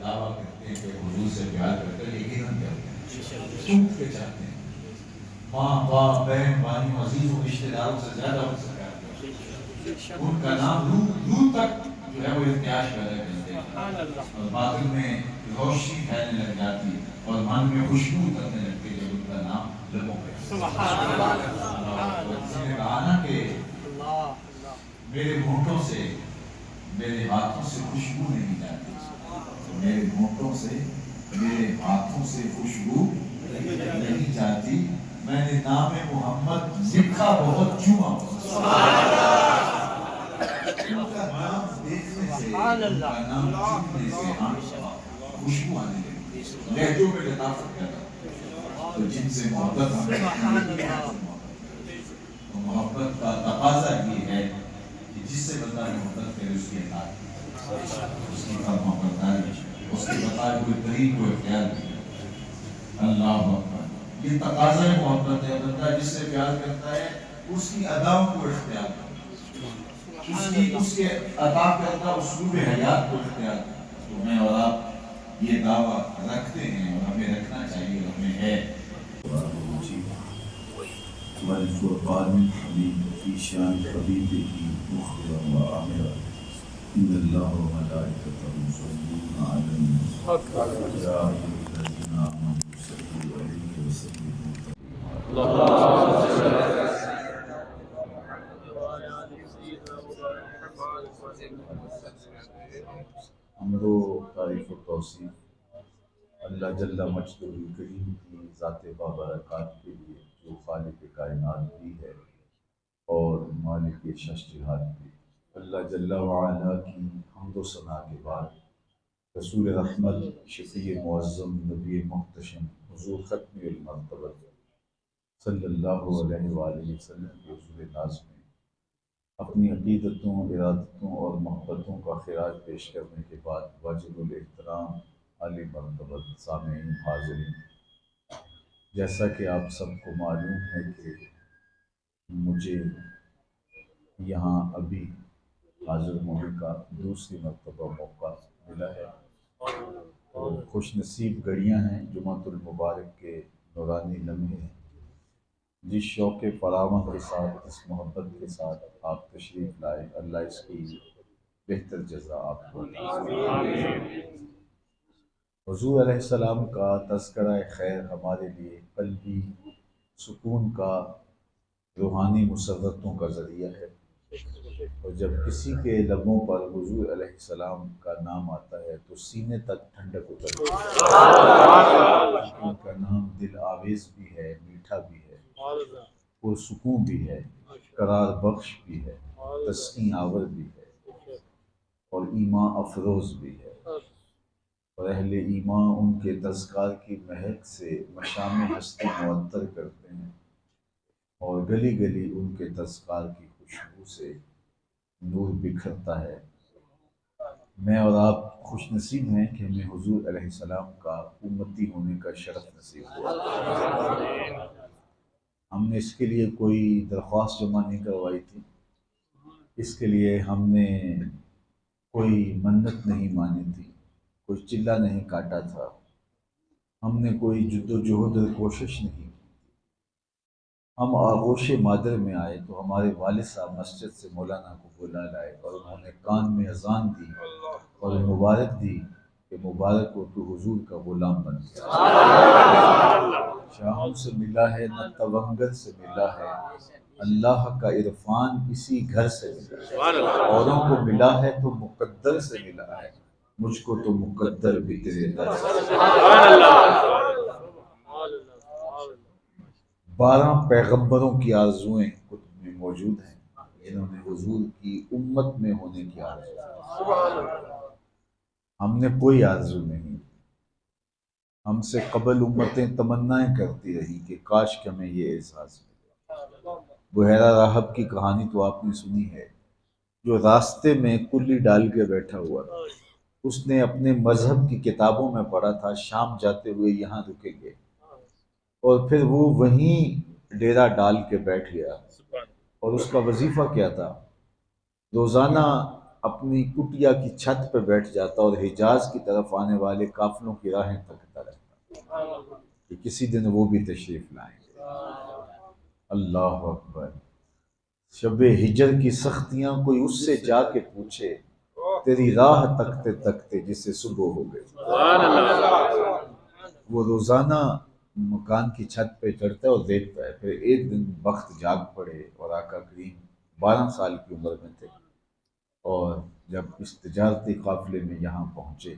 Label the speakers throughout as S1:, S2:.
S1: دعویٰ کرتے ہیں کہ حضور سے پیار کرتے ہیں، یقیناً کرتے ہیں، چونک کے چاہتے ہیں، ماں باپ بہن بھائی عزیز و رشتے داروں سے زیادہ ان سے پیار کرتے ہیں، ان کا نام دور تک جو ہے وہ ارتعاش پیدا کرتے ہیں، اور باطن میں روشنی پھیلنے لگ جاتی ہے اور من میں خوشبو کرنے لگتی ہے جب ان کا نام لبوں پہ کسی نے کہا نا کہ میرے ہونٹوں سے میرے ہاتھوں سے خوشبو نہیں جاتی، میرے ہونٹوں سے میرے ہاتھوں سے خوشبو نہیں جاتی، میں نے نام محمد لکھا بہت چوما ان کا نام دیکھنے سے، ان کا نام چومنے سے ہم خوشبو آنے لگی، لہجوں میں لطافت پیدا، تو جن سے محبت ہمیں تو محبت کا تقاضا یہ ہے کہ جس سے بندہ محبت کرے اس کی اطاعت، اس کی فرما برداری، اس کے بتائے ہوئے طریق کو اختیار کرے۔ اللہ اکبر، یہ تقاضا محبت ہے، بندہ جس سے پیار کرتا ہے اس کی اداؤں کو اختیار کرے، اس کے عطا کرتا اسلوب حیات کو اختیار کرے۔ تو میں اور آپ یہ دعویٰ رکھتے ہیں اور ہمیں رکھنا چاہیے، ہمیں ہے والفرقان الحمید فی شان حبیبہ مخبرا وآمرا ان اللہ وملائکتہ یصلون علی النبی یا ایھا الذین آمنوا صلوا علیہ وسلموا حمد و تعریف و توصیف اللہ جل مجدہ الکریم کی ذات بابرکات کے لیے جو خالق کائنات بھی ہے اور مالک شش جہات بھی۔ اللہ جل وعلا کی حمد و ثنا کے بعد رسول رحمت شفیع معظم نبی محتشم حضور ختم المرتبہ صلی اللہ علیہ وآلہ وسلم کے حضور ناز میں اپنی عقیدتوں، ارادتوں اور محبتوں کا خراج پیش کرنے کے بعد واجب الاحترام عالی مرتبہ سامعین حاضرین، جیسا کہ آپ سب کو معلوم ہے کہ مجھے یہاں ابھی حاضر ہونے کا دوسری مرتبہ موقع ملا ہے، اور خوش نصیب گھڑیاں ہیں، جمعۃ المبارک کے نورانی لمحے ہیں۔ جس شوق فراوان کے ساتھ، اس محبت کے ساتھ آپ تشریف لائے، اللہ اس کی بہتر جزا آپ کو حضور علیہ السلام کا تذکرہ خیر ہمارے لیے قلبی سکون کا، روحانی مسرتوں کا ذریعہ ہے، اور جب کسی کے لبوں پر حضور علیہ السلام کا نام آتا ہے تو سینے تک ٹھنڈک اترتی ہے، ان کا نام دل آویز بھی ہے، میٹھا بھی ہے، پرسکون بھی ہے، قرار بخش بھی ہے، تسکین آور بھی ہے، اور ایمان افروز بھی ہے، اور اہل ایمان ان کے تذکار کی مہک سے مشام ہستی معطر کرتے ہیں، اور گلی گلی ان کے تذکار کی خوشبو سے نور بکھرتا ہے۔ میں اور آپ خوش نصیب ہیں کہ ہمیں حضور علیہ السلام کا امتی ہونے کا شرف نصیب ہوا۔ ہم نے اس کے لیے کوئی درخواست جمع نہیں کروائی تھی، اس کے لیے ہم نے کوئی منت نہیں مانی تھی، کوئی چلہ نہیں کاٹا تھا، ہم نے کوئی جد و جہد اور کوشش نہیں کی۔ ہم آغوش مادر میں آئے تو ہمارے والد صاحب مسجد سے مولانا کو بلا لائے، اور انہوں نے کان میں اذان دی اور مبارک دی کہ مبارک ہو تو حضور کا غلام بن گیا۔ شاہوں سے ملا ہے نہ تونگر سے ملا ہے، اللہ کا عرفان اسی گھر سے ملا ہے، اوروں کو ملا ہے تو مقدر سے ملا ہے، مجھ کو تو مقدر بھی تیرے در سے۔ 12 پیغمبروں کی آرزوئیں کتب میں موجود ہیں، جنہوں نے حضور کی امت میں ہونے کی آرزو، ہم نے کوئی آرزو نہیں۔ ہم سے قبل امتیں تمنائیں کرتی رہی کہ کاش کہ ہمیں یہ احساس ملے۔ بحیرہ راہب کی کہانی تو آپ نے سنی ہے، جو راستے میں کلی ڈال کے بیٹھا ہوا تھا، اس نے اپنے مذہب کی کتابوں میں پڑھا تھا شام جاتے ہوئے یہاں رکیں گے، اور پھر وہ وہیں ڈیرا ڈال کے بیٹھ گیا، اور اس کا وظیفہ کیا تھا؟ روزانہ اپنی کٹیا کی چھت پہ بیٹھ جاتا اور حجاز کی طرف آنے والے قافلوں کی راہیں تکتا رہتا کہ کسی دن وہ بھی تشریف لائیں گے۔ اللہ اکبر۔ شب ہجر کی سختیاں کوئی اس سے جا کے پوچھے، تیری راہ تکتے تکتے جسے صبح ہو گئی۔ وہ روزانہ مکان کی چھت پہ چڑھتا ہے اور دیکھتا ہے، پھر ایک دن بخت جاگ پڑے اور آقا کریم 12 سال کی عمر میں تھے، اور جب اس تجارتی قافلے میں یہاں پہنچے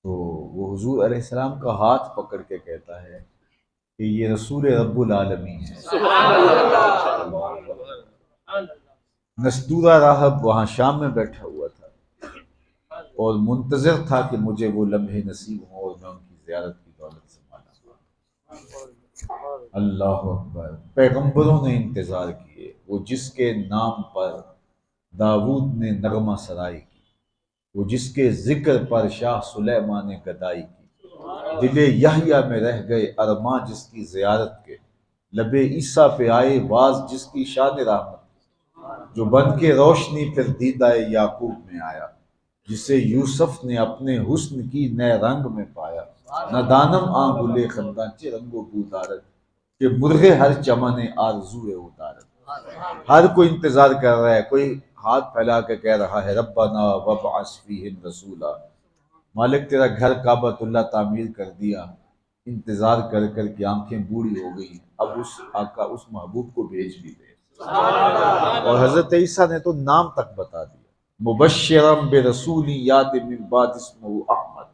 S1: تو وہ حضور علیہ السلام کا ہاتھ پکڑ کے کہتا ہے کہ یہ رسول رب العالمین ہے۔ نستورہ راہب وہاں شام میں بیٹھا ہوا تھا اور منتظر تھا کہ مجھے وہ لمحے نصیب ہوں اور میں ان کی زیارت کی دولت سے مالا ہوں۔ اللہ اکبر۔ پیغمبروں نے انتظار کیے، وہ جس کے نام پر داود نے نغمہ سرائی کی، وہ جس کے ذکر پر شاہ سلیمان نے گدائی کی، دل یحییٰ میں رہ گئے ارماں جس کی زیارت کے، لب عیسیٰ پہ آئے باز جس کی شان رحمت، جو بن کے روشنی پھر دیدہ یعقوب میں آیا، جسے یوسف نے اپنے حسن کی نئے رنگ میں پایا، نہ دانم آن گلے خنداں چے رنگ و بو دارد، کہ مرغے ہر چمن آرزوئے ادارد۔ ہر کوئی انتظار کر رہا ہے، کوئی ہاتھ پھیلا کے کہہ رہا ہے ربنا وابعث فیہم رسولا، مالک تیرا گھر کعبۃ اللہ تعمیر کر دیا، انتظار کر کر کے آنکھیں بوڑھی ہو گئی ہیں، اب اس آقا اس محبوب کو بھیج بھی دے۔ اور حضرت عیسیٰ نے تو نام تک بتا دیا، مبشرم برسول یات من بعد اسمہ احمد،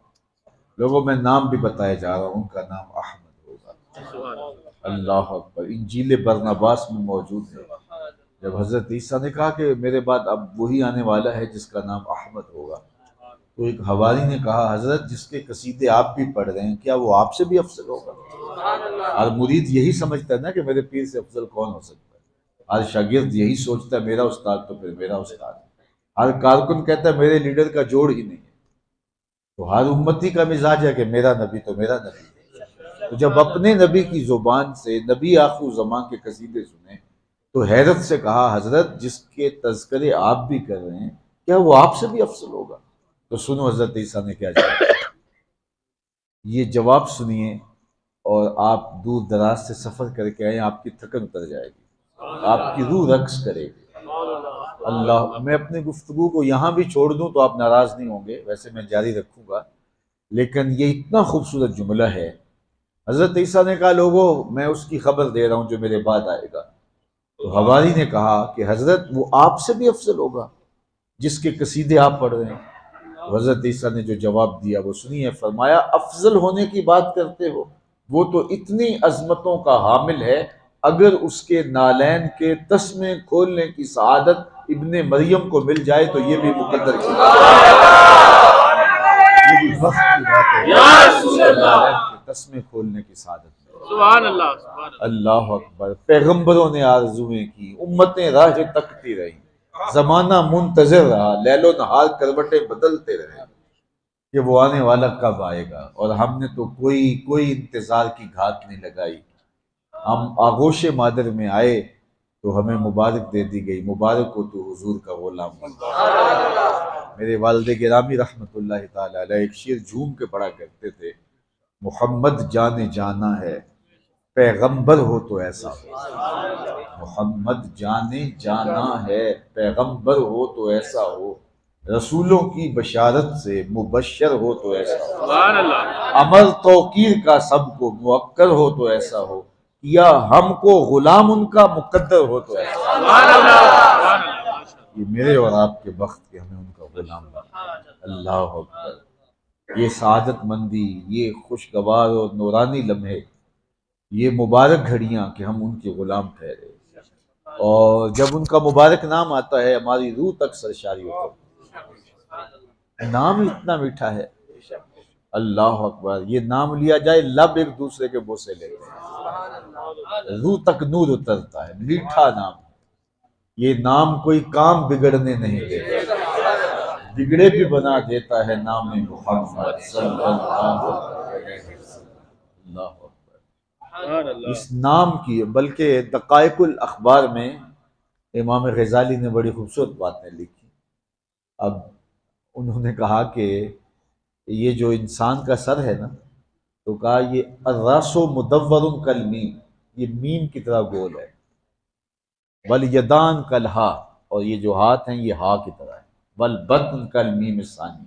S1: لوگوں میں نام بھی بتایا جا رہا ہوں، ان کا نام احمد ہوگا۔ اللہ اکبر۔ انجیل برناباس میں موجود ہے، جب حضرت عیسیٰ نے کہا کہ میرے بعد اب وہی آنے والا ہے جس کا نام احمد ہوگا، تو ایک حواری نے کہا حضرت جس کے قصیدے آپ بھی پڑھ رہے ہیں کیا وہ آپ سے بھی افضل ہوگا؟ اور مرید یہی سمجھتا ہے نا کہ میرے پیر سے افضل کون ہو سکتا ہے، ہر شاگرد یہی سوچتا ہے میرا استاد تو پھر میرا استاد ہے، ہر کارکن کہتا ہے میرے لیڈر کا جوڑ ہی نہیں ہے، تو ہر امتی کا مزاج ہے کہ میرا نبی تو میرا نبی ہے۔ تو جب اپنے نبی کی زبان سے نبی آخر زمان کے قصیدے سنے تو حیرت سے کہا حضرت جس کے تذکرے آپ بھی کر رہے ہیں کیا وہ آپ سے بھی افضل ہوگا؟ تو سنو حضرت عیسیٰ نے کیا جواب، یہ جواب سنیے اور آپ دور دراز سے سفر کر کے آئیں، آپ کی تھکن اتر جائے گی، آپ کی روح رقص کرے گی۔ اللہ، میں اپنی گفتگو کو یہاں بھی چھوڑ دوں تو آپ ناراض نہیں ہوں گے، ویسے میں جاری رکھوں گا، لیکن یہ اتنا خوبصورت جملہ ہے۔ حضرت عیسیٰ نے کہا لوگوں میں اس کی خبر دے رہا ہوں جو میرے بعد آئے گا، تو حواری نے کہا کہ حضرت وہ آپ سے بھی افضل ہوگا جس کے قصیدے آپ پڑھ رہے ہیں۔ تو حضرت عیسیٰ نے جو جواب دیا وہ سنیے، فرمایا افضل ہونے کی بات کرتے ہو، وہ تو اتنی عظمتوں کا حامل ہے اگر اس کے نالین کے تسمے کھولنے کی سعادت ابن مریم کو مل جائے تو یہ بھی مقدر کی یہ بھی وقت کی بات ہے، نالین کے تسمے کھولنے کی سعادت مل۔
S2: سبحان اللہ،
S1: اللہ اکبر۔ پیغمبروں نے آرزویں کی، امتیں راہ تکتی رہیں، زمانہ منتظر رہا، لیل و نہار کروٹیں بدلتے رہے کہ وہ آنے والا کب آئے گا، اور ہم نے تو کوئی انتظار کی گھات نہیں لگائی، ہم آغوش مادر میں آئے تو ہمیں مبارک دے دی گئی، مبارک ہو تو حضور کا غلام بن۔ میرے والد گرامی رحمت اللہ تعالی علیہ ایک شعر جھوم کے پڑھا کرتے تھے، محمد جان جانا ہے پیغمبر ہو تو ایسا ہو، محمد جانے جانا ہے پیغمبر ہو تو ایسا ہو، رسولوں کی بشارت سے مبشر ہو تو ایسا ہو،
S2: سبحان اللہ،
S1: عمل توقیر کا سب کو موکر ہو تو ایسا ہو، یا ہم کو غلام ان کا مقدر ہو تو ایسا ہو۔
S2: سبحان اللہ، سبحان اللہ،
S1: یہ میرے اور آپ کے بخت کے ہمیں ان کا غلام بنا۔ اللہ اکبر۔ یہ سعادت مندی، یہ خوشگوار اور نورانی لمحے، یہ مبارک گھڑیاں کہ ہم ان کے غلام ٹھہرے، اور جب ان کا مبارک نام آتا ہے ہماری روح تک سرشاری ہوتا ہے۔ نام ہی اتنا میٹھا ہے، اللہ اکبر۔ یہ نام لیا جائے لب ایک دوسرے کے بوسے لیتے ہیں، روح تک نور اترتا ہے، میٹھا نام۔ یہ نام کوئی کام بگڑنے نہیں دیتا، بگڑے بھی بنا دیتا ہے نام محمد صلی اللہ علیہ وسلم۔ اللہ اکبر۔
S2: سبحان اللہ،
S1: اس نام کی بلکہ دقائق الاخبار میں امام غزالی نے بڑی خوبصورت باتیں لکھی اب انہوں نے کہا کہ یہ جو انسان کا سر ہے نا، تو کہا یہ الراس مدور کالمیم، یہ میم کی طرح گول ہے، والیدان کالہا، اور یہ جو ہاتھ ہیں یہ ہا کی طرح ہے، والبطن کالمیم الثانی،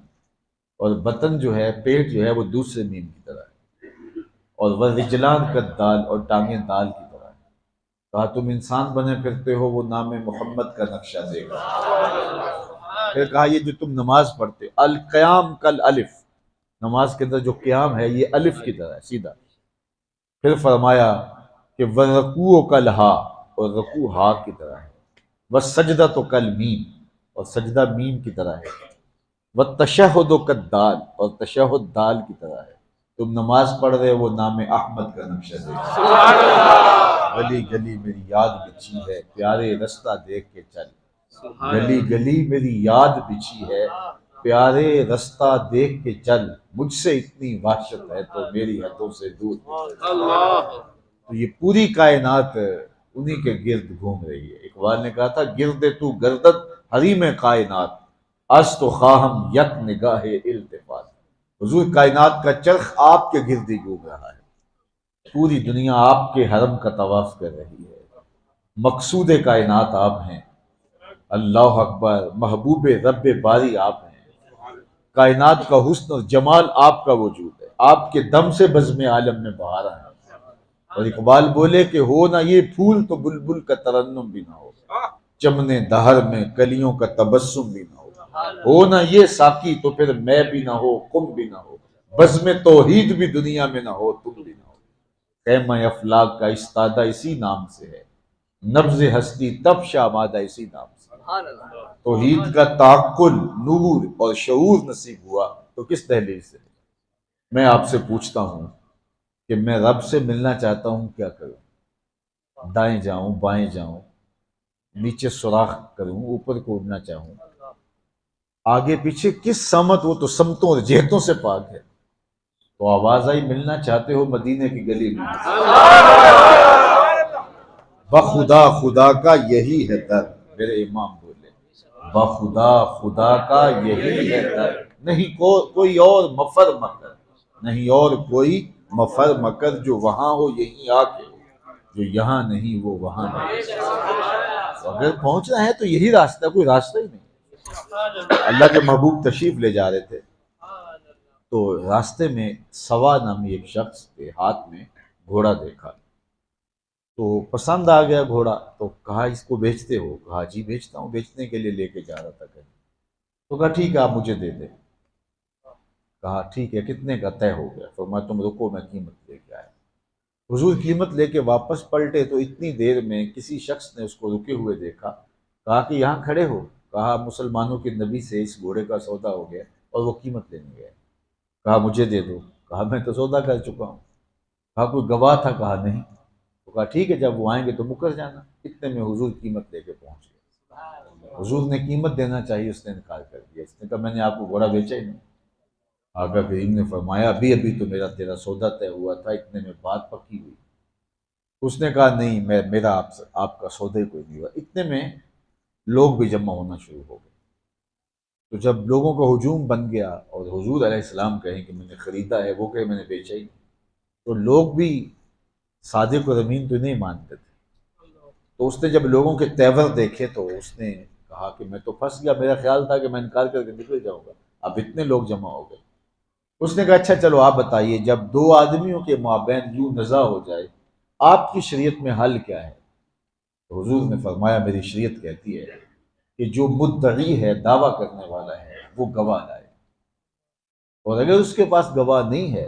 S1: اور بطن جو ہے، پیٹ جو ہے وہ دوسرے میم کی طرح ہے، اور والرجلان کالدال، اور ٹانگیں دال کی طرح ہے۔ کہا تم انسان بنے پھرتے ہو، وہ نام محمد کا نقشہ دے گا۔ پھر کہا یہ جو تم نماز پڑھتے، القیام کالالف، نماز کے اندر جو قیام ہے یہ الف کی طرح ہے، سیدھا۔ پھر فرمایا کہ وَالرُّكُوعُ كَالْحَاء، اور رکوع ہا کی طرح ہے، وَالسَّجْدَةُ كَالْمِيم، اور سجدہ میم کی طرح ہے، وَالتَّشَهُّدُ كَالدَّال، اور تشہد دال کی طرح ہے۔ تم نماز پڑھ رہے ہو، وہ نام احمد کا نقشہ دے گا۔ گلی گلی میری یاد بچھی ہے، پیارے رستہ دیکھ کے چل، گلی گلی میری یاد بچھی ہے، پیارے رستہ دیکھ کے چل، مجھ سے اتنی وحشت ہے تو میری حدوں سے دور
S2: اللہ
S1: تو یہ پوری کائنات انہی کے گرد گھوم رہی ہے۔ اقبال نے کہا تھا گرد تو گردت حریم کائنات، از تو خواہم یک نگاہ التفات۔ حضور کائنات کا چرخ آپ کے گرد ہی گھوم رہا ہے، پوری دنیا آپ کے حرم کا طواف کر رہی ہے، مقصود کائنات آپ ہیں، اللہ اکبر، محبوب رب باری آپ ہیں، کائنات کا حسن اور جمال آپ کا وجود ہے، آپ کے دم سے بزم عالم میں بہار ہے۔ اور اقبال بولے کہ ہو نہ یہ پھول تو بلبل کا ترنم بھی نہ ہو، چمنے دہر میں کلیوں کا تبسم بھی نہ ہو نہ یہ ساقی تو پھر میں بھی نہ ہو، کم بھی نہ ہو، بزم توحید بھی دنیا میں نہ ہو، تم بھی نہ ہو۔ خیمہ افلاک کا استادہ اسی نام سے ہے، نبض ہستی تب شامادہ اسی نام سے ہے۔ توحید کا تعقل، نور اور شعور نصیب ہوا تو کس دہلیز سے؟ میں آپ سے پوچھتا ہوں کہ میں رب سے ملنا چاہتا ہوں، کیا کروں؟ دائیں جاؤں، بائیں جاؤں، نیچے سوراخ کروں، اوپر کو اڑنا چاہوں، آگے پیچھے کس سمت؟ وہ تو سمتوں اور جہتوں سے پاک ہے۔ تو آواز آئی ملنا چاہتے ہو مدینے کی گلی میں، بخدا خدا کا یہی ہے در، میرے امام بولے بخدا خدا کا یہی ہے در، نہیں کوئی اور مفر مکر، نہیں اور کوئی مفر مکر، جو وہاں ہو یہیں آ کے ہو، جو یہاں نہیں وہ وہاں نہیں۔ تو اگر پہنچنا ہے تو یہی راستہ، کوئی راستہ ہی نہیں۔ اللہ کے محبوب تشریف لے جا رہے تھے تو راستے میں سوا نامی ایک شخص کے ہاتھ میں گھوڑا دیکھا، تو پسند آ گیا گھوڑا، تو کہا اس کو بیچتے ہو؟ کہا جی بیچتا ہوں، بیچنے کے لیے لے کے جا رہا تھا کہیں۔ تو کہا ٹھیک ہے آپ مجھے دے دیں۔ کہا ٹھیک ہے، کتنے کا؟ طے ہو گیا۔ تو تم رکو میں قیمت لے کے آیا۔ حضور قیمت لے کے واپس پلٹے تو اتنی دیر میں کسی شخص نے اس کو رکے ہوئے دیکھا، کہا کہ یہاں کھڑے ہو؟ کہا مسلمانوں کے نبی سے اس گھوڑے کا سودا ہو گیا اور وہ قیمت لینے گیا۔ کہا مجھے دے دو۔ کہا میں تو سودا کر چکا ہوں۔ کہا کوئی گواہ تھا؟ کہا نہیں۔ تو کہا ٹھیک ہے جب وہ آئیں گے تو مکر جانا۔ اتنے میں حضور قیمت لے کے پہنچ گئے۔ حضور نے قیمت دینا چاہیے، اس نے انکار کر دیا، اس نے کہا میں نے آپ کو گھوڑا بیچا ہی نہیں۔ آقا کریم نے فرمایا ابھی ابھی تو میرا تیرا سودا طے ہوا تھا، اتنے میں بات پکی ہوئی۔ اس نے کہا نہیں، میرا آپ کا سودا ہی کوئی نہیں ہوا۔ اتنے میں لوگ بھی جمع ہونا شروع ہو گئے۔ تو جب لوگوں کا ہجوم بن گیا اور حضور علیہ السلام کہیں کہ میں نے خریدا ہے، وہ کہے میں نے بیچا ہی نہیں، تو لوگ بھی صادق اور امین تو نہیں مانتے تھے۔ تو اس نے جب لوگوں کے تیور دیکھے تو اس نے کہا کہ میں تو پھنس گیا، میرا خیال تھا کہ میں انکار کر کے نکل جاؤں گا، اب اتنے لوگ جمع ہو گئے۔ اس نے کہا اچھا چلو آپ بتائیے، جب دو آدمیوں کے مابین یوں نزاع ہو جائے آپ کی شریعت میں حل کیا ہے؟ تو حضور نے فرمایا میری شریعت کہتی ہے کہ جو مدعی ہے، دعویٰ کرنے والا ہے، وہ گواہ لائے، اور اگر اس کے پاس گواہ نہیں ہے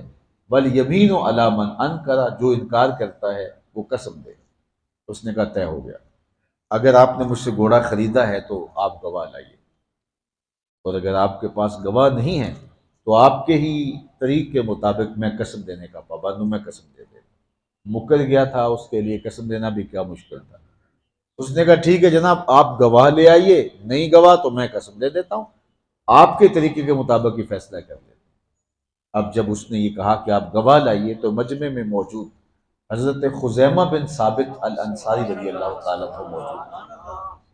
S1: وَالْيَمِينُ عَلَىٰ مَنْ أَنْكَرَ، جو انکار کرتا ہے وہ قسم دے۔ اس نے کہا طے ہو گیا، اگر آپ نے مجھ سے گھوڑا خریدا ہے تو آپ گواہ لائیے، اور اگر آپ کے پاس گواہ نہیں ہے تو آپ کے ہی طریق کے مطابق میں قسم دینے کا پابند ہوں، میں قسم دے دیتا۔ مکر گیا تھا، اس کے لیے قسم دینا بھی کیا مشکل تھا۔ اس نے کہا ٹھیک ہے جناب آپ گواہ لے آئیے، نہیں گواہ تو میں قسم دے دیتا ہوں، آپ کے طریقے کے مطابق ہی فیصلہ کر لیتے۔ اب جب اس نے یہ کہا کہ آپ گواہ لائیے تو مجمع میں موجود حضرت خزیمہ بن ثابت الانصاری رضی اللہ تعالیٰ عنہ موجود،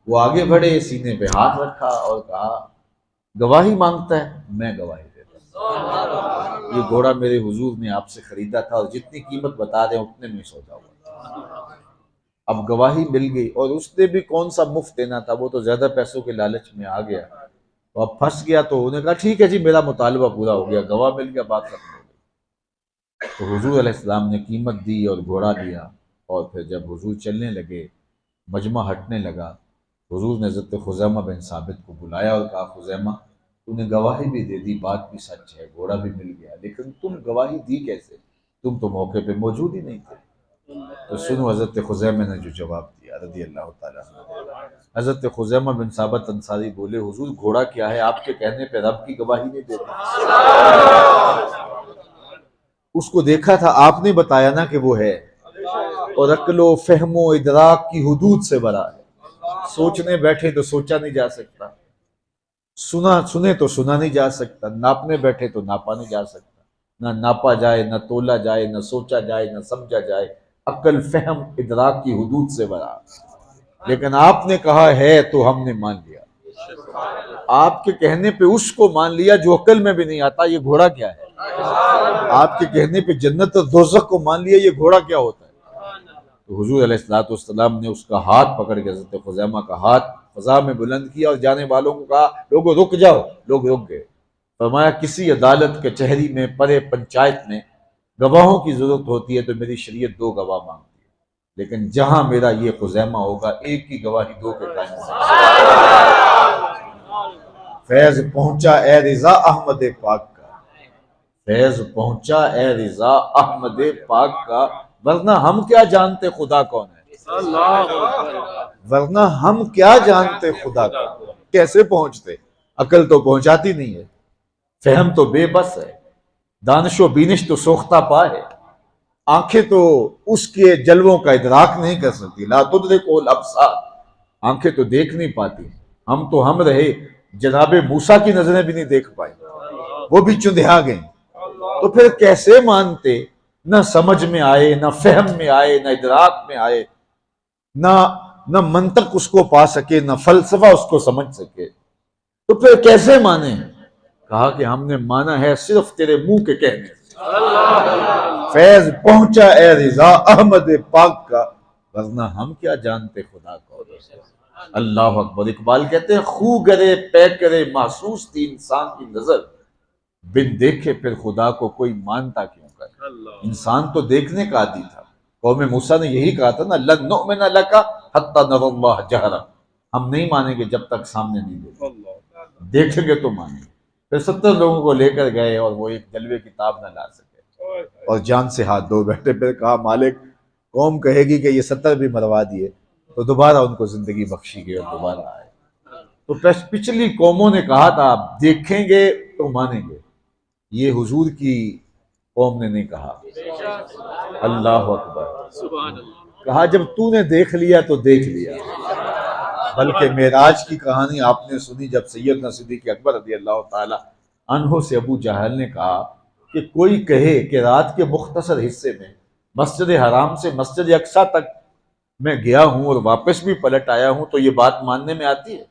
S1: وہ آگے بڑھے، سینے پہ ہاتھ رکھا اور کہا گواہی مانگتا ہے، میں گواہی دیتا ہوں، یہ گھوڑا میرے حضور نے آپ سے خریدا تھا اور جتنی قیمت بتا رہے ہیں اتنے میں سودا ہوا۔ اب گواہی مل گئی، اور اس نے بھی کون سا مفت دینا تھا، وہ تو زیادہ پیسوں کے لالچ میں آ گیا، تو اب پھنس گیا، تو انہوں نے کہا ٹھیک ہے جی میرا مطالبہ پورا ہو گیا، گواہ مل گیا، بات ختم ہو گئی۔ تو حضور علیہ السلام نے قیمت دی اور گھوڑا دیا، اور پھر جب حضور چلنے لگے، مجمع ہٹنے لگا، حضور نے حضرت خزیمہ بن ثابت کو بلایا اور کہا خزیمہ تو نے گواہی بھی دے دی، بات بھی سچ ہے، گھوڑا بھی مل گیا، لیکن تم گواہی دی کیسے؟ تم تو موقع پہ موجود ہی نہیں تھے۔ تو سنو حضرت خزیمہ نے جو جواب دیا رضی اللہ تعالیٰ عنہ۔ حضرت خزیمہ بن ثابت انصاری بولے حضور گھوڑا کیا ہے، آپ کے کہنے پہ رب کی گواہی نہیں دیتا، اس کو دیکھا تھا، آپ نے بتایا نا کہ وہ ہے، اور عقل و فہم و ادراک کی حدود سے برا ہے، سوچنے بیٹھے تو سوچا نہیں جا سکتا، سنے تو سنا نہیں جا سکتا، ناپنے بیٹھے تو ناپا نہیں جا سکتا، نہ ناپا جائے، نہ تولا جائے، نہ سوچا جائے، نہ سمجھا جائے، عقل فہم ادراک کی حدود سے برا۔ لیکن آپ نے کہا ہے تو ہم نے مان لیا، آپ کے کہنے پہ اس کو مان لیا جو عقل میں بھی نہیں آتا یہ گھوڑا کیا ہے، آپ کے کہنے پہ جنت اور دوزخ کو مان لیا یہ گھوڑا کیا ہوتا ہے۔ تو حضور علیہ الصلوۃ والسلام نے اس کا ہاتھ پکڑ کے حضرت خزیمہ کا ہاتھ فضا میں بلند کیا اور جانے والوں کو کہا لوگوں رک جاؤ، لوگ رک گئے۔ فرمایا کسی عدالت کچہری میں پرے پنچایت میں گواہوں کی ضرورت ہوتی ہے تو میری شریعت 2 گواہ مانگتی ہے، لیکن جہاں میرا یہ خزیمہ ہوگا ایک کی گواہی 2 کے قائم ہوگی۔ فیض پہنچا اے رضا احمد پاک کا، فیض پہنچا اے رضا احمد پاک کا، ورنہ ہم کیا جانتے خدا کون ہے، ورنہ ہم کیا جانتے خدا کا، کیسے پہنچتے، عقل تو پہنچاتی نہیں ہے، فہم تو بے بس ہے، دانش و بینش تو سوختہ پا ہے، آنکھیں تو اس کے جلووں کا ادراک نہیں کر سکتی، لا تدرک الابصار، آنکھیں تو دیکھ نہیں پاتی، ہم رہے جناب موسیٰ کی نظریں بھی نہیں دیکھ پائی، وہ بھی چندھیا گئیں، تو پھر کیسے مانتے؟ نہ سمجھ میں آئے، نہ فہم میں آئے، نہ ادراک میں آئے، نہ منطق اس کو پا سکے، نہ فلسفہ اس کو سمجھ سکے، تو پھر کیسے مانے؟ کہا کہ ہم نے مانا ہے صرف تیرے منہ کے کہنے سے، فیض پہنچا اے رضا احمد پاک کا، ورنہ ہم کیا جانتے خدا کو۔ اللہ اکبر۔ اقبال کہتے ہیں خو گرے پے کرے محسوس تھی انسان کی نظر، بن دیکھے پھر خدا کو کوئی مانتا کیوں کر۔ انسان تو دیکھنے کا عادی تھا، قوم موسیٰ نے یہی کہا تھا نا لن نؤمن لک حتی نری اللہ جہرا، ہم نہیں مانیں گے جب تک سامنے نہیں دیکھیں، دیکھیں گے تو مانیں گے۔ پھر 70 لوگوں کو لے کر گئے اور وہ ایک جلوے کتاب نہ لا سکے اور جان سے ہاتھ دھو بیٹھے، پھر کہا مالک قوم کہے گی کہ یہ 70 بھی مروا دیے، تو دوبارہ ان کو زندگی بخشی گئی اور دوبارہ آئے۔ تو پچھلی قوموں نے کہا تھا آپ دیکھیں گے تو مانیں گے، یہ حضور کی قوم نے نہیں کہا۔ اللہ اکبر۔ کہا جب تو نے دیکھ لیا تو دیکھ لیا۔ بلکہ معراج کی کہانی آپ نے سنی جب سیدنا صدیق اکبر رضی اللہ تعالی عنہ سے ابو جہل نے کہا کہ کوئی کہے کہ رات کے مختصر حصے میں مسجد حرام سے مسجد اقصیٰ تک میں گیا ہوں اور واپس بھی پلٹ آیا ہوں تو یہ بات ماننے میں آتی ہے؟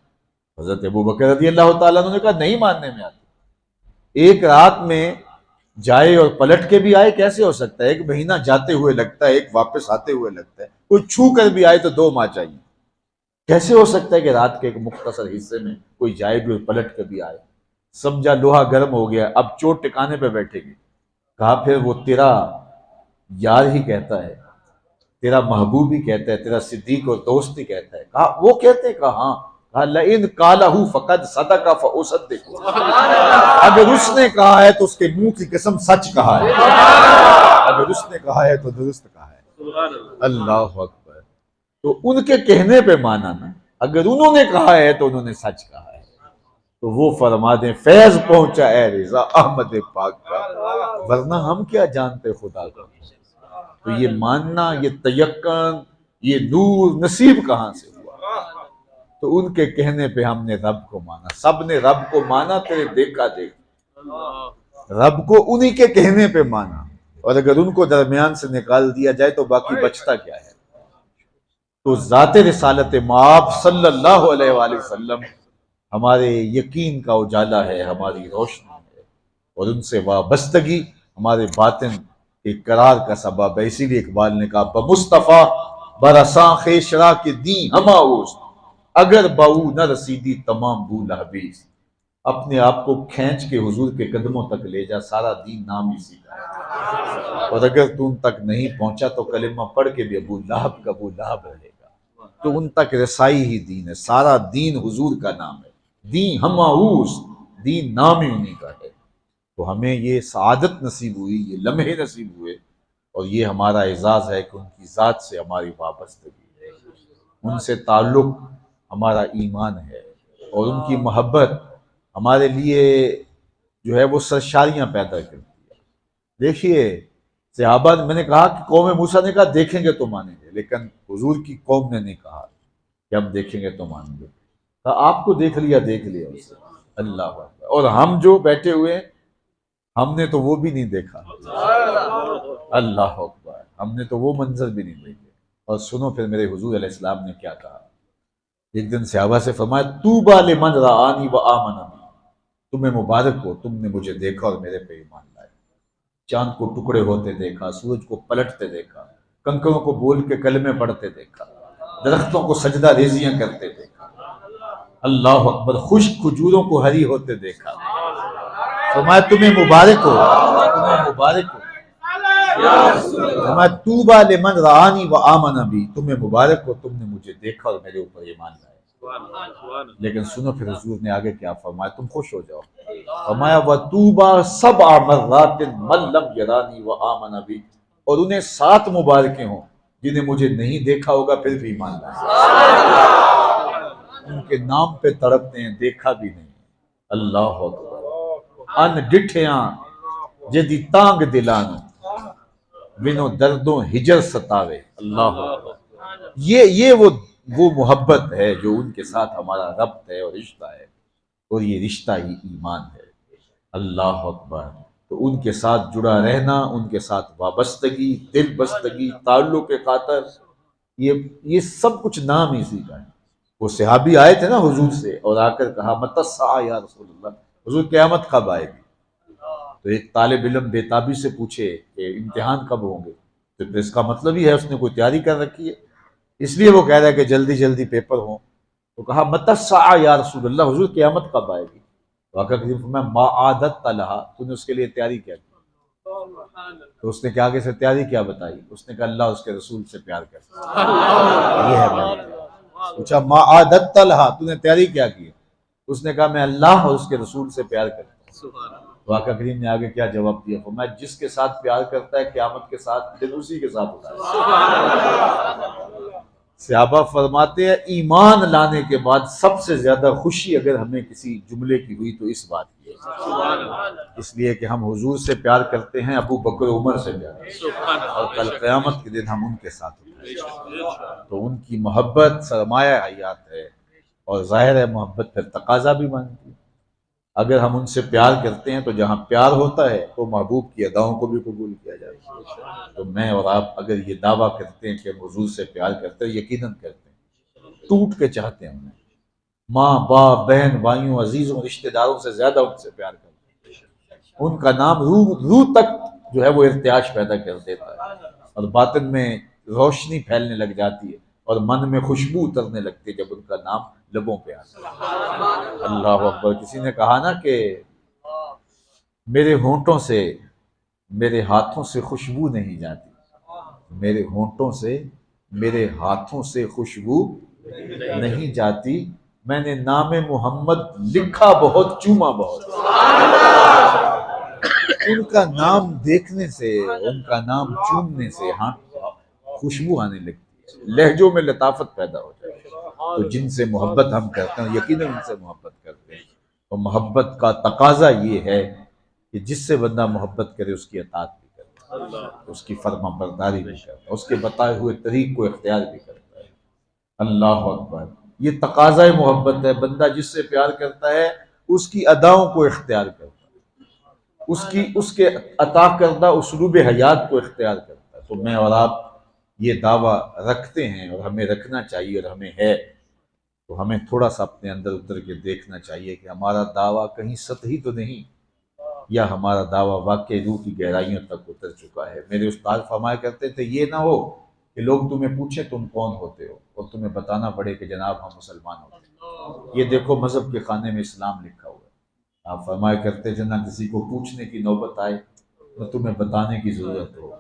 S1: حضرت ابو بکر رضی اللہ تعالیٰ عنہ نے کہا نہیں ماننے میں آتی، ایک رات میں جائے اور پلٹ کے بھی آئے کیسے ہو سکتا ہے؟ 1 مہینہ جاتے ہوئے لگتا ہے، 1 واپس آتے ہوئے لگتا ہے، کوئی چھو کر بھی آئے تو 2 ماہ چاہیے، کیسے ہو سکتا ہے کہ رات کے ایک مختصر حصے میں کوئی جائے بھی اور پلٹ کے بھی آئے؟ سمجھا لوہا گرم ہو گیا، اب چوٹ ٹکانے پہ بیٹھے گی۔ کہا پھر وہ تیرا یار ہی کہتا ہے، تیرا محبوب ہی کہتا ہے، تیرا صدیق اور دوست ہی کہتا ہے۔ کہا وہ کہتے ہیں؟ کہا ہاں۔ کہا لئن قالہ فقد صدق فاصدق، اگر اس نے کہا ہے تو اس کے منہ کی قسم سچ کہا ہے، اگر اس نے کہا ہے تو درست کہا ہے۔ اللہ اکبر۔ تو ان کے کہنے پہ مانا نا، اگر انہوں نے کہا ہے تو انہوں نے سچ کہا ہے۔ تو وہ فرما دیں فیض پہنچا اے رضا احمد پاک کا، ورنہ ہم کیا جانتے خدا کو۔ تو یہ ماننا، یہ تیقن، یہ نور نصیب کہاں سے ہوا؟ تو ان کے کہنے پہ ہم نے رب کو مانا، سب نے رب کو مانا، تیرے دیکھا دیکھ، رب کو انہی کے کہنے پہ مانا، اور اگر ان کو درمیان سے نکال دیا جائے تو باقی بچتا کیا ہے؟ تو ذات رسالت مآب صلی اللہ علیہ وآلہ وسلم ہمارے یقین کا اجالا ہے، ہماری روشنی ہے، اور ان سے وابستگی ہمارے باطن کے قرار کا سبب ہے۔ اسی لیے اقبال نے کہا بمصطفیٰ برساں خیشرا کے دیں ہما اوست، اگر باؤ نہ رسیدی تمام بو لہبیز۔ اپنے آپ کو کھینچ کے حضور کے قدموں تک لے جا، سارا دین نام اسی کا ہے، اور اگر تو ان تک نہیں پہنچا تو کلمہ پڑھ کے بھی ابو لہب کا ابو لہب رہے گا۔ تو ان تک رسائی ہی دین ہے، سارا دین حضور کا نام ہے، دین ہماؤس، دین نام ہی انہی کا ہے۔ تو ہمیں یہ سعادت نصیب ہوئی، یہ لمحے نصیب ہوئے، اور یہ ہمارا اعزاز ہے کہ ان کی ذات سے ہماری وابستگی ہے، ان سے تعلق ہمارا ایمان ہے، اور ان کی محبت ہمارے لیے جو ہے وہ سرشاریاں پیدا کرتی ہے۔ دیکھیے صحابہ نے، میں نے کہا کہ قوم موسیٰ نے کہا دیکھیں گے تو مانیں گے، لیکن حضور کی قوم نے نہیں کہا کہ ہم دیکھیں گے تو مانیں گے، کہا آپ کو دیکھ لیا اس سے، اللہ اکبر۔ اور ہم جو بیٹھے ہوئے ہیں، ہم نے تو وہ بھی نہیں دیکھا، اللہ اکبر، ہم نے تو وہ منظر بھی نہیں دیکھے۔ اور سنو پھر میرے حضور علیہ السلام نے کیا کہا۔ ایک دن صحابہ سے فرمایا طوبیٰ لمن رآنی وآمن بی، تمہیں مبارک ہو تم نے مجھے دیکھا اور میرے پہ ایمان لائے۔ چاند کو ٹکڑے ہوتے دیکھا، سورج کو پلٹتے دیکھا، کنکروں کو بول کے کلمے پڑھتے دیکھا، درختوں کو سجدہ ریزیاں کرتے دیکھا، اللہ اکبر، خشک کھجوروں کو ہری ہوتے دیکھا۔ فرمایا تمہیں مبارک ہو، تمہیں مبارک ہو، فرمایا طوبیٰ لمن رآنی وآمن بی، تمہیں مبارک ہو تم نے مجھے دیکھا اور میرے اوپر ایمان لائے۔ لیکن سنو پھر حضور نے آگے کیا فرمایا، تم خوش ہو جاؤ، فرمایا وَطُوبَىٰ سَبْعَ مَرَّاتٍ مَن لَّمْ يَرَانِي وَآمَنَ بِی، اور انہیں 7 مبارکیں ہوں جنہیں مجھے نہیں دیکھا ہوگا پھر بھی ایمان لائے، ان کے نام پہ تڑپتے ہیں، دیکھا بھی نہیں، اللہ اکبر۔ ان ڈٹھیاں جدی تانگ دلانو بنو دردوں ہجر ستاوے، اللہ اکبر۔ یہ وہ محبت ہے جو ان کے ساتھ ہمارا ربط ہے اور رشتہ ہے، اور یہ رشتہ ہی ایمان ہے، اللہ اکبر۔ تو ان کے ساتھ جڑا رہنا، ان کے ساتھ وابستگی، دل بستگی، تعلق خاطر، یہ سب کچھ نام اسی کا ہے۔ وہ صحابی آئے تھے نا حضور سے اور آ کر کہا متی الساعہ یا رسول اللہ، حضور قیامت کب آئے گی؟ تو ایک طالب علم بےتابی سے پوچھے کہ امتحان کب ہوں گے، تو پھر اس کا مطلب ہی ہے اس نے کوئی تیاری کر رکھی ہے، اس لیے وہ کہہ رہا ہے کہ جلدی جلدی پیپر ہوں۔ تو کہا متی الساعہ یا رسول اللہ، حضور قیامت کب آئے گی؟ واقعہ کریم فرمایا ما عادت لہا، تو نے اس کے لیے تیاری کیا کی؟ تو اس نے کہ آگے سے تیاری کیا بتائی؟ اس نے کہا اللہ اس کے رسول سے پیار کرتا ہے، یہ ہے میری تیاری۔ پوچھا ما عادت لہا، تو نے تیاری کیا کی؟ اس نے کہا میں اللہ اور اس کے رسول سے پیار کرتا ہوں۔ واقعہ کریم نے آگے کیا جواب دیا، فرمایا جس کے ساتھ پیار کرتا ہے قیامت کے ساتھ دل اسی کے ساتھ ہوتا ہے۔ صحابہ فرماتے ہیں ایمان لانے کے بعد سب سے زیادہ خوشی اگر ہمیں کسی جملے کی ہوئی تو اس بات کی ہے، اس لیے کہ ہم حضور سے پیار کرتے ہیں، ابو بکر عمر سے پیار کرتے ہیں، اور کل قیامت کے دن ہم ان کے ساتھ ہوتے ہیں۔ تو ان کی محبت سرمایہ حیات ہے، اور ظاہر ہے محبت پھر تقاضا بھی مانتی ہے۔ اگر ہم ان سے پیار کرتے ہیں تو جہاں پیار ہوتا ہے تو محبوب کی اداؤں کو بھی قبول کیا جاتا ہے۔ تو میں اور آپ اگر یہ دعویٰ کرتے ہیں کہ ہم حضور سے پیار کرتے ہیں، یقیناً کرتے ہیں، ٹوٹ کے چاہتے ہیں، انہیں ماں باپ بہن بھائیوں عزیزوں رشتہ داروں سے زیادہ ان سے پیار کرتے ہیں۔ ان کا نام روح تک جو ہے وہ ارتعاش پیدا کر دیتا ہے، اور باطن میں روشنی پھیلنے لگ جاتی ہے، اور من میں خوشبو اترنے لگتی ہے جب ان کا نام لبوں پہ آتا ہے، اللہ اکبر۔ کسی نے کہا نا کہ میرے ہونٹوں سے میرے ہاتھوں سے خوشبو نہیں جاتی، میرے ہونٹوں سے میرے ہاتھوں سے خوشبو نہیں جاتی، میں نے نام محمد لکھا بہت چوما بہت۔ ان کا نام دیکھنے سے، ان کا نام چومنے سے ہاں خوشبو آنے لگتی ہے، لہجوں میں لطافت پیدا ہو جاتی ہے۔ تو جن سے محبت ہم کرتے ہیں یقیناً ان سے محبت کرتے ہیں، اور محبت کا تقاضا یہ ہے کہ جس سے بندہ محبت کرے اس کی اطاعت بھی کرتا ہے، اس کی فرما برداری بھی کرتا ہے، اس کے بتائے ہوئے طریق کو اختیار بھی کرتا ہے، اللہ اکبر۔ یہ تقاضا محبت ہے، بندہ جس سے پیار کرتا ہے اس کی اداؤں کو اختیار کرتا ہے، اس کے عطا کردہ اسلوب حیات کو اختیار کرتا ہے۔ تو میں اور آپ یہ دعویٰ رکھتے ہیں، اور ہمیں رکھنا چاہیے، اور ہمیں ہے تو ہمیں تھوڑا سا اپنے اندر اتر کے دیکھنا چاہیے کہ ہمارا دعویٰ کہیں سطحی تو نہیں، یا ہمارا دعویٰ واقعی روح کی گہرائیوں تک اتر چکا ہے۔ میرے استاد فرمایا کرتے تھے یہ نہ ہو کہ لوگ تمہیں پوچھیں تم کون ہوتے ہو اور تمہیں بتانا پڑے کہ جناب ہم مسلمان ہوتے ہیں، یہ دیکھو مذہب کے خانے میں اسلام لکھا ہوا ہے۔ آپ فرمایا کرتے تھے نہ کسی کو پوچھنے کی نوبت آئے نہ تمہیں بتانے کی ضرورت ہو،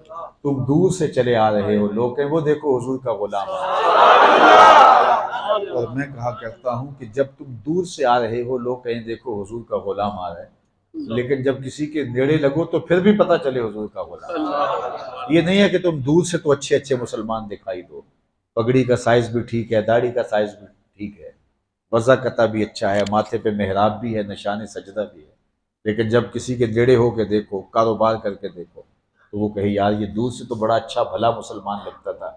S1: تم دور سے چلے آ رہے ہو، لوگ کہیں وہ دیکھو حضور کا غلام ہے۔ اور میں کہا کرتا ہوں کہ جب تم دور سے آ رہے ہو، لوگ کہیں دیکھو حضور کا غلام آ رہا ہے، لیکن جب کسی کے نیڑے لگو تو پھر بھی پتہ چلے حضور کا غلام۔ یہ نہیں ہے کہ تم دور سے تو اچھے اچھے مسلمان دکھائی دو، پگڑی کا سائز بھی ٹھیک ہے، داڑھی کا سائز بھی ٹھیک ہے، وضع قطع بھی اچھا ہے، ماتھے پہ محراب بھی ہے، نشان سجدہ بھی ہے، لیکن جب کسی کے نیڑے ہو کے دیکھو، کاروبار کر کے دیکھو، تو وہ کہے یار یہ دور سے تو بڑا اچھا بھلا مسلمان لگتا تھا،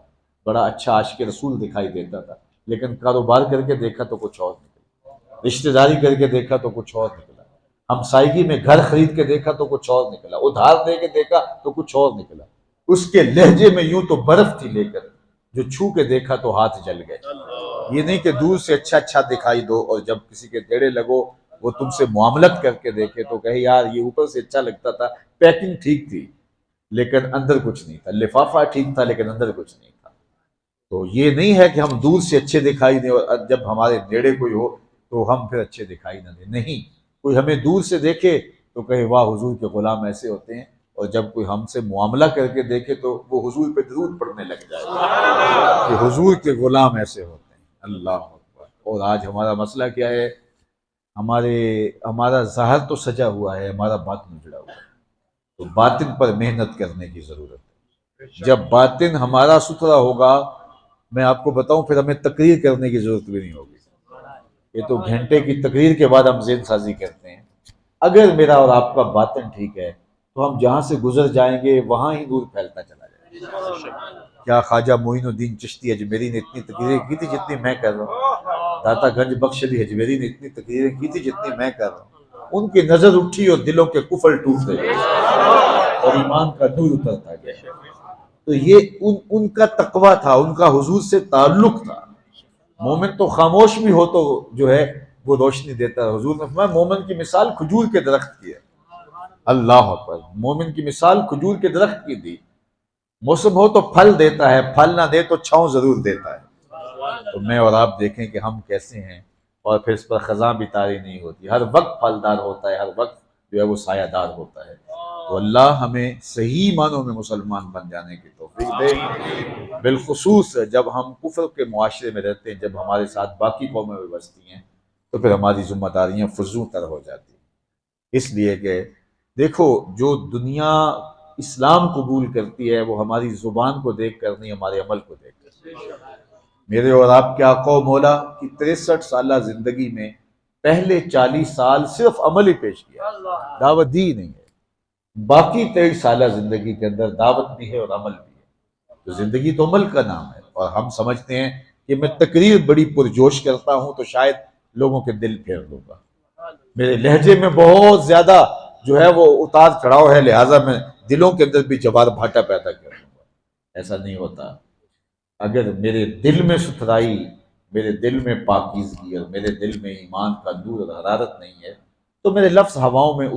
S1: بڑا اچھا عاشق رسول دکھائی دیتا تھا، لیکن کاروبار کر کے دیکھا تو کچھ اور نکلا، رشتہ داری کر کے دیکھا تو کچھ اور نکلا، ہمسائیگی میں گھر خرید کے دیکھا تو کچھ اور نکلا، ادھار دے کے دیکھا تو کچھ اور نکلا، اس کے لہجے میں یوں تو برف تھی، لے کر جو چھو کے دیکھا تو ہاتھ جل گئے۔ یہ نہیں کہ دور سے اچھا اچھا دکھائی دو اور جب کسی کے نیڑے لگو وہ تم سے معاملت کر کے دیکھے تو کہے یار یہ اوپر سے اچھا لگتا تھا، پیکنگ ٹھیک تھی لیکن اندر کچھ نہیں تھا، لفافہ ٹھیک تھا لیکن اندر کچھ نہیں تھا۔ تو یہ نہیں ہے کہ ہم دور سے اچھے دکھائی دیں اور جب ہمارے نیڑے کوئی ہو تو ہم پھر اچھے دکھائی نہ دیں، نہیں، کوئی ہمیں دور سے دیکھے تو کہے واہ حضور کے غلام ایسے ہوتے ہیں، اور جب کوئی ہم سے معاملہ کر کے دیکھے تو وہ حضور پہ درود پڑھنے لگ جائے کہ حضور کے غلام ایسے ہوتے ہیں۔ اللہ اکبر۔ اور آج ہمارا مسئلہ کیا ہے؟ ہمارا ظاہر تو سجا ہوا ہے، ہمارا باطن اجڑا ہوا ہے، تو باطن پر محنت کرنے کی ضرورت ہے۔ جب باطن ہمارا ستھرا ہوگا، میں آپ کو بتاؤں پھر ہمیں تقریر کرنے کی ضرورت بھی نہیں ہوگی۔ یہ تو گھنٹے کی تقریر کے بعد ہم ذہن سازی کرتے ہیں۔ اگر میرا اور آپ کا باطن ٹھیک ہے تو ہم جہاں سے گزر جائیں گے وہاں ہی نور پھیلتا چلا جائے گا۔ کیا خواجہ معین الدین چشتی اجمیری نے اتنی تقریریں کی تھی جتنی میں کر رہا ہوں؟ داتا گنج بخش علی اجمیری نے اتنی تقریریں کی تھی جتنی میں کر رہا ہوں؟ ان کی نظر اٹھی اور دلوں کے کفر ٹوٹتے گئے اور ایمان کا نور اترتا گیا۔ تو یہ ان کا تقویٰ تھا، ان کا حضور سے تعلق تھا۔ مومن تو خاموش بھی ہو تو جو ہے وہ روشنی دیتا ہے۔ حضور نے فرمایا مومن کی مثال کھجور کے درخت کی ہے۔ اللہ اکبر۔ مومن کی مثال کھجور کے درخت کی دی، موسم ہو تو پھل دیتا ہے، پھل نہ دے تو چھاؤں ضرور دیتا ہے۔ تو میں اور آپ دیکھیں کہ ہم کیسے ہیں، اور پھر اس پر خزاں بھی طاری نہیں ہوتی، ہر وقت پھلدار ہوتا ہے، ہر وقت جو ہے وہ سایہ دار ہوتا ہے۔ تو اللہ ہمیں صحیح معنوں میں مسلمان بن جانے کی توفیق دے، بالخصوص جب ہم کفر کے معاشرے میں رہتے ہیں، جب ہمارے ساتھ باقی قومیں بھی بستی ہیں تو پھر ہماری ذمہ داریاں فزوں تر ہو جاتی ہیں۔ اس لیے کہ دیکھو جو دنیا اسلام قبول کرتی ہے وہ ہماری زبان کو دیکھ کر نہیں، ہمارے عمل کو دیکھ کر۔ میرے اور آپ کے آقا و مولا کی 63 سالہ زندگی میں پہلے 40 سال صرف عمل ہی پیش کیا، دعوت دی نہیں ہے۔ باقی 23 سالہ زندگی کے اندر دعوت بھی ہے اور عمل بھی ہے۔ تو زندگی تو عمل کا نام ہے، اور ہم سمجھتے ہیں کہ میں تقریر بڑی پرجوش کرتا ہوں تو شاید لوگوں کے دل پھیر دوں گا، میرے لہجے میں بہت زیادہ جو ہے وہ اتار چڑھاؤ ہے، لہٰذا میں دلوں کے اندر بھی جوار بھاٹا پیدا کر دوں گا۔ ایسا نہیں ہوتا۔ اگر میرے دل میں ستھرائی، میرے دل میں پاکیزگی اور میرے دل میں ایمان کا نور اور حرارت نہیں ہے تو میرے لفظ ہواؤں میں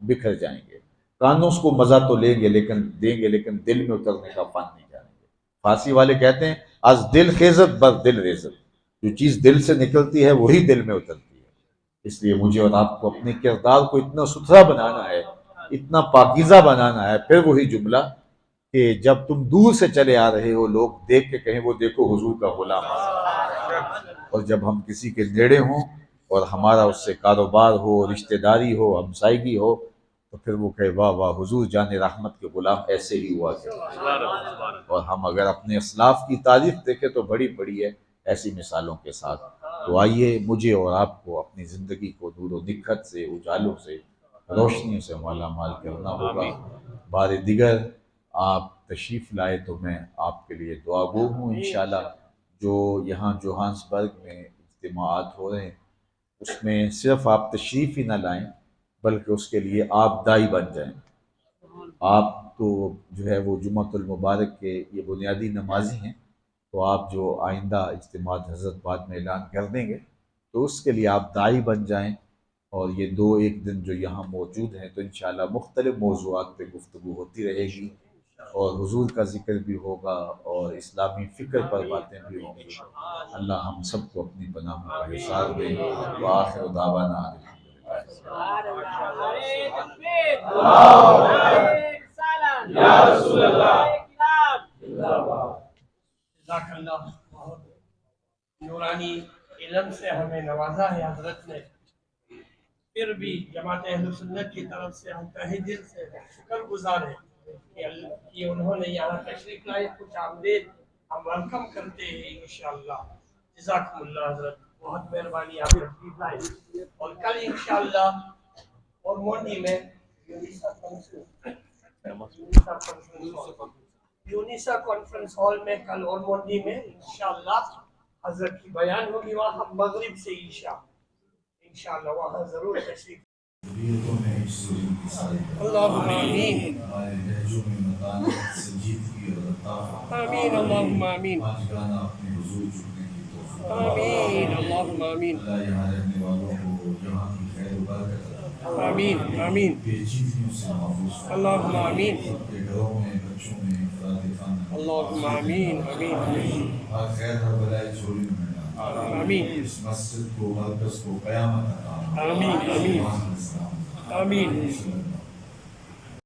S1: بکھر جائیں گے، کانوں اس کو مزہ تو لیں گے لیکن دل میں اترنے کا فن نہیں جانیں گے۔ فارسی والے کہتے ہیں از دل خیزت بر دل ریزت، جو چیز دل سے نکلتی ہے وہی دل میں اترتی ہے۔ اس لیے مجھے اور آپ کو اپنے کردار کو اتنا ستھرا بنانا ہے، اتنا پاکیزہ بنانا ہے، پھر وہی جملہ کہ جب تم دور سے چلے آ رہے ہو لوگ دیکھ کے کہیں وہ دیکھو حضور کا غلام ہے، اور جب ہم کسی کے نیڑے ہوں اور ہمارا اس سے کاروبار ہو، رشتہ داری ہو، ہمسائیگی ہو، تو پھر وہ کہے واہ واہ حضور جان رحمت کے غلام ایسے ہی ہوا کرتے۔ اور ہم اگر اپنے اسلاف کی تعریف دیکھیں تو بڑی بڑی ہے ایسی مثالوں کے ساتھ۔ تو آئیے مجھے اور آپ کو اپنی زندگی کو نور و نکھت سے، اجالوں سے، روشنیوں سے مالا مال کرنا ہوگا۔ بار دیگر آپ تشریف لائے تو میں آپ کے لیے دعا گو ہوں انشاءاللہ۔ جو یہاں جوہانسبرگ میں اجتماعات ہو رہے ہیں اس میں صرف آپ تشریف ہی نہ لائیں بلکہ اس کے لیے آپ دائی بن جائیں۔ آپ تو جو ہے وہ جمعۃ المبارک کے یہ بنیادی نمازی ہیں، تو آپ جو آئندہ اجتماعات حضرت بعد میں اعلان کر دیں گے تو اس کے لیے آپ داعی بن جائیں، اور یہ 2 دن جو یہاں موجود ہیں تو انشاءاللہ مختلف موضوعات پہ گفتگو ہوتی رہے گی، اور حضور کا ذکر بھی ہوگا اور اسلامی فکر پر باتیں بھی ہوں گی۔ اللہ ہم سب کو اپنی پناہوں کا حصار دے، وآخر دعوانا
S3: جزاک اللہ، بہت نورانی علم سے ہمیں نوازا ہے حضرت نے۔ پھر بھی جماعت اہل سنت کی طرف سے ہم تہ دل سے شکر گزار ہیں کہ انہوں نے یہاں تشریف لائے، کچھ آمدید ہم ویلکم کرتے ہیں انشاءاللہ۔ جزاکم اللہ حضرت، بہت مہربانی آپ تشریف لائے، اور کل انشاءاللہ اور مونڈی میں یونیسا کانفرنس ہال میں کل اور مونڈی میں انشاءاللہ حضرت کی بیان ہوگی، وہاں مغرب سے عشاء انشاءاللہ وہاں ضرور تشریف۔ اللہم آمین، آمین اللہم آمین، آمین اللہم آمین، آمین آمین اللہم آمین، اللہم آمین آمین آمین
S1: اس مسجد کو، مرکز کو قیامت تک
S3: آمین آمین آمین